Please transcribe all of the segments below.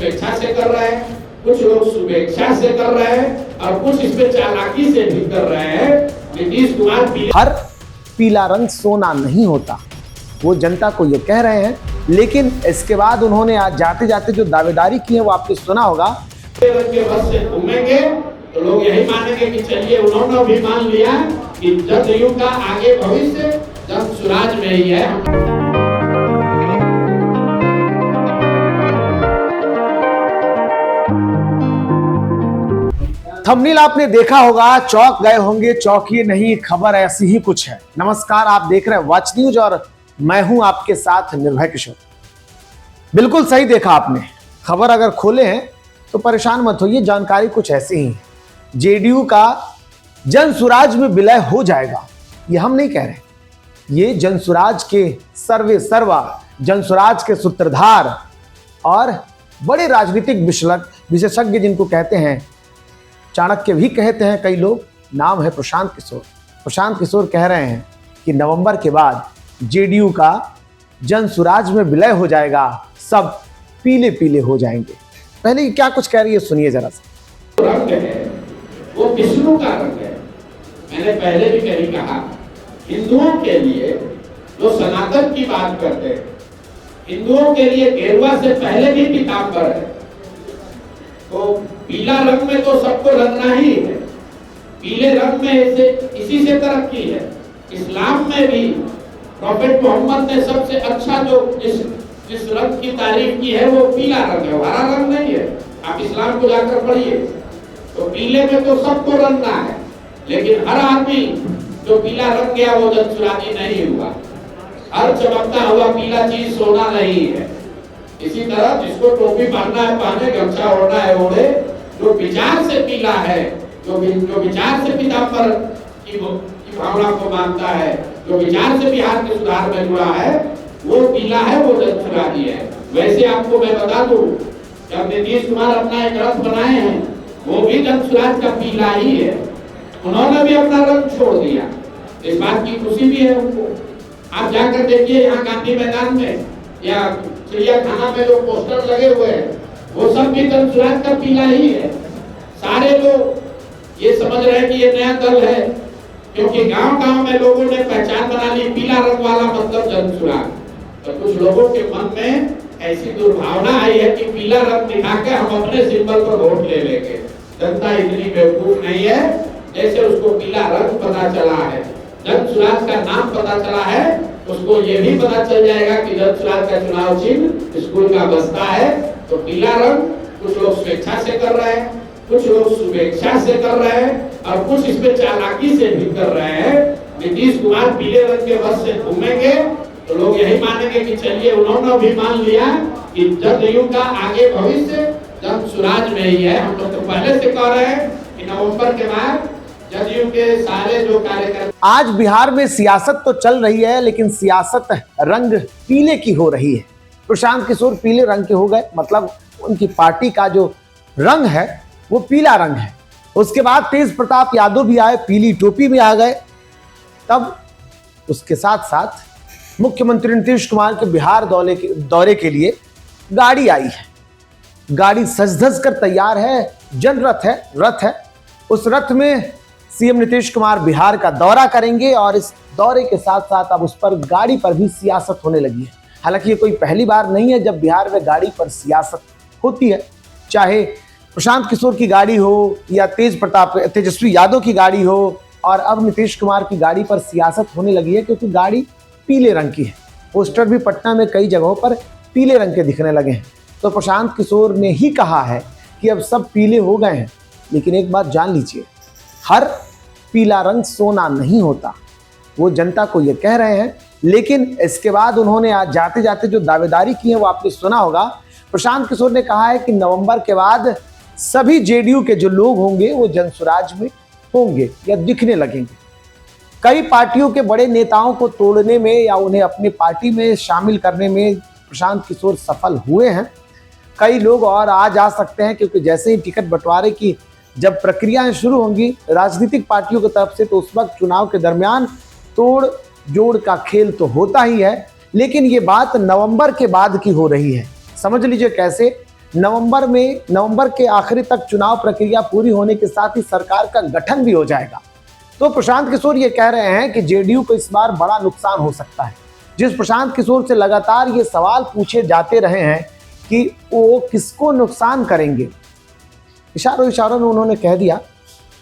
स्वेच्छा से कर रहे हैं, कुछ लोग शुभेच्छा से कर रहे हैं और कुछ इस पे चालाकी से भी कर रहे हैं। नीतीश कुमार हर पीला रंग सोना नहीं होता, वो जनता को ये कह रहे हैं। लेकिन इसके बाद उन्होंने आज जाते जाते जो दावेदारी की है वो आपने सुना होगा। रंग के बस से घूमेंगे तो लोग यही मानेंगे कि चलिए उन्होंने भी मान लिया कि जदयू का आगे भविष्य जन स्वराज में ही है। थंबनेल आपने देखा होगा, चौंक गए होंगे, चौंकिए नहीं, खबर ऐसी ही कुछ है। नमस्कार, आप देख रहे हैं वॉच न्यूज और मैं हूं आपके साथ निर्भय किशोर। बिल्कुल सही देखा आपने, खबर अगर खोले हैं तो परेशान मत होइए, जानकारी कुछ ऐसी ही है। जेडीयू का जन स्वराज में विलय हो जाएगा, ये हम नहीं कह रहे, ये जन स्वराज के सर्वे सर्वा, जन स्वराज के सूत्रधार और बड़े राजनीतिक विशेषज्ञ जिनको कहते हैं, चाणक्य भी कहते हैं कई लोग, नाम है प्रशांत किशोर। प्रशांत किशोर कह रहे हैं कि नवंबर के बाद जेडीयू का जन स्वराज में विलय हो जाएगा, सब पीले पीले हो जाएंगे। पहले क्या कुछ कह रही है सुनिए जरा सा। रंग है वो विष्णु का रंग है। मैंने पहले भी कहीं कहा, हिंदुओं के लिए जो सनातन की बात करते हैं, हिंदुओं के लिए गेरुआ से पहले भी पीताम्बर है। तो पीला रंग में तो सबको रंगना ही है, पीले रंग में इसी से तरक्की है। इस्लाम में भी प्रॉफेट मोहम्मद ने सबसे अच्छा जो जिस रंग की तारीफ की है वो पीला रंग है, हरा रंग नहीं है। आप इस्लाम को जाकर पढ़िए तो पीले में तो सबको रंगना है, लेकिन हर आदमी जो पीला रंग गया वो जनसुराजी नहीं हुआ। हर चमकता हुआ पीला चीज सोना नहीं है। इसी तरह जिसको टोपी पहनना है पहने, गमछा ओढ़ना है ओढ़े, जो विचार से पीला है, जो विचार से पीताम्बर की भावना को मानता है, जो विचार से बिहार के सुधार में जुड़ा है, वो पीला है, वो जनसुराजी है। वैसे आपको मैं बता दूं, जब नीतीश कुमार अपना एक रथ बनाए हैं वो भी जनसुराज का पीला ही है। उन्होंने भी अपना रंग छोड़ दिया, इस बात की खुशी भी है उनको। आप जाकर देखिए यहाँ गांधी मैदान में या चिड़ियाखाना में जो पोस्टर लगे हुए हैं वो सब भी जनसुराज का पीला ही है। सारे लोग ये समझ रहे हैं कि ये नया दल है, क्योंकि गांव-गांव में लोगों ने पहचान बना ली, पीला रंग वाला मतलब जनसुराज। तो कुछ लोगों के मन में ऐसी दुर्भावना आई है कि पीला रंग दिखा के हम अपने सिंबल पर वोट ले लेंगे। जनता इतनी बेवकूफ नहीं है, जैसे उसको पीला रंग पता चला है, जनसुराज का नाम पता चला है, उसको ये भी पता चल जाएगा कि जनसुराज का चुनाव चिन्ह स्कूल का बस्ता है। तो पीला रंग कुछ लोग स्वेच्छा से कर रहे हैं, कुछ लोग शुभेच्छा से कर रहे हैं और कुछ इस पे चालाकी से भी कर रहे हैं। नीतीश कुमार पीले रंग के बस से घूमेंगे तो लोग यही मानेंगे कि चलिए उन्होंने भी मान लिया कि जदयू का आगे भविष्य जन स्वराज में ही है। हम लोग तो पहले से कह रहे हैं कि नवंबर के बाद जदयू के सारे जो कार्यकर्ता। आज बिहार में सियासत तो चल रही है, लेकिन सियासत रंग पीले की हो रही है। प्रशांत किशोर पीले रंग के हो गए, मतलब उनकी पार्टी का जो रंग है वो पीला रंग है। उसके बाद तेज प्रताप यादव भी आए, पीली टोपी में आ गए। तब उसके साथ साथ मुख्यमंत्री नीतीश कुमार के बिहार दौरे के लिए गाड़ी आई है। गाड़ी सज धज कर तैयार है, जन रथ है। उस रथ में सीएम नीतीश कुमार बिहार का दौरा करेंगे और इस दौरे के साथ साथ अब उस पर गाड़ी पर भी सियासत होने लगी है। हालांकि ये कोई पहली बार नहीं है जब बिहार में गाड़ी पर सियासत होती है, चाहे प्रशांत किशोर की गाड़ी हो या तेजस्वी यादव की गाड़ी हो। और अब नीतीश कुमार की गाड़ी पर सियासत होने लगी है क्योंकि गाड़ी पीले रंग की है। पोस्टर भी पटना में कई जगहों पर पीले रंग के दिखने लगे हैं। तो प्रशांत किशोर ने ही कहा है कि अब सब पीले हो गए हैं, लेकिन एक बात जान लीजिए, हर पीला रंग सोना नहीं होता, वो जनता को ये कह रहे हैं। लेकिन इसके बाद उन्होंने आज जाते जाते जो दावेदारी की है वो आपने सुना होगा। प्रशांत किशोर ने कहा है कि नवंबर के बाद सभी जेडीयू के जो लोग होंगे वो जनसुराज में होंगे या दिखने लगेंगे। कई पार्टियों के बड़े नेताओं को तोड़ने में या उन्हें अपनी पार्टी में शामिल करने में प्रशांत किशोर सफल हुए हैं। कई लोग और आ जा सकते हैं, क्योंकि जैसे ही टिकट बंटवारे की जब प्रक्रियाएं शुरू होंगी राजनीतिक पार्टियों की तरफ से, तो उस वक्त चुनाव के दरमियान तोड़ जोड़ का खेल तो होता ही है। लेकिन ये बात नवंबर के बाद की हो रही है। समझ लीजिए कैसे, नवंबर के आखिरी तक चुनाव प्रक्रिया पूरी होने के साथ ही सरकार का गठन भी हो जाएगा। तो प्रशांत किशोर ये कह रहे हैं कि जेडीयू को इस बार बड़ा नुकसान हो सकता है। जिस प्रशांत किशोर से लगातार ये सवाल पूछे जाते रहे हैं कि वो किसको नुकसान करेंगे, इशारों में उन्होंने कह दिया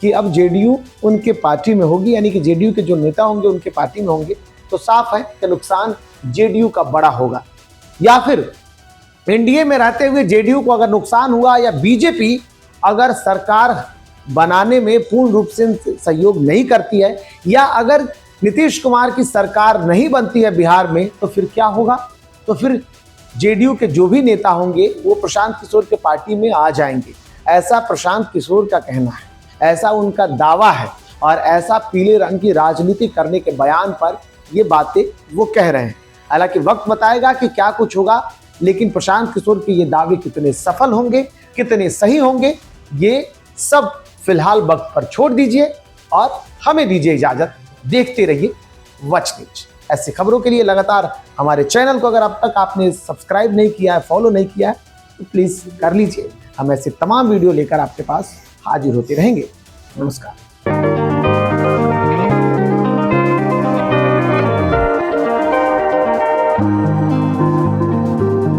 कि अब जेडीयू उनके पार्टी में होगी, यानी कि जेडीयू के जो नेता होंगे उनके पार्टी में होंगे, तो साफ है कि नुकसान जेडीयू का बड़ा होगा। या फिर एनडीए में रहते हुए जेडीयू को अगर नुकसान हुआ, या बीजेपी अगर सरकार बनाने में पूर्ण रूप से सहयोग नहीं करती है, या अगर नीतीश कुमार की सरकार नहीं बनती है बिहार में, तो फिर क्या होगा? तो फिर जेडीयू के जो भी नेता होंगे वो प्रशांत किशोर के पार्टी में आ जाएंगे। ऐसा प्रशांत किशोर का कहना है, ऐसा उनका दावा है, और ऐसा पीले रंग की राजनीति करने के बयान पर ये बातें वो कह रहे हैं। हालांकि वक्त बताएगा कि क्या कुछ होगा, लेकिन प्रशांत किशोर के ये दावे कितने सफल होंगे, कितने सही होंगे, ये सब फिलहाल वक्त पर छोड़ दीजिए और हमें दीजिए इजाजत। देखते रहिए वच न्यूज। ऐसी खबरों के लिए लगातार हमारे चैनल को अगर अब तक आपने सब्सक्राइब नहीं किया है, फॉलो नहीं किया है, तो प्लीज कर लीजिए। हम ऐसे तमाम वीडियो लेकर आपके पास हाजिर होते रहेंगे। नमस्कार।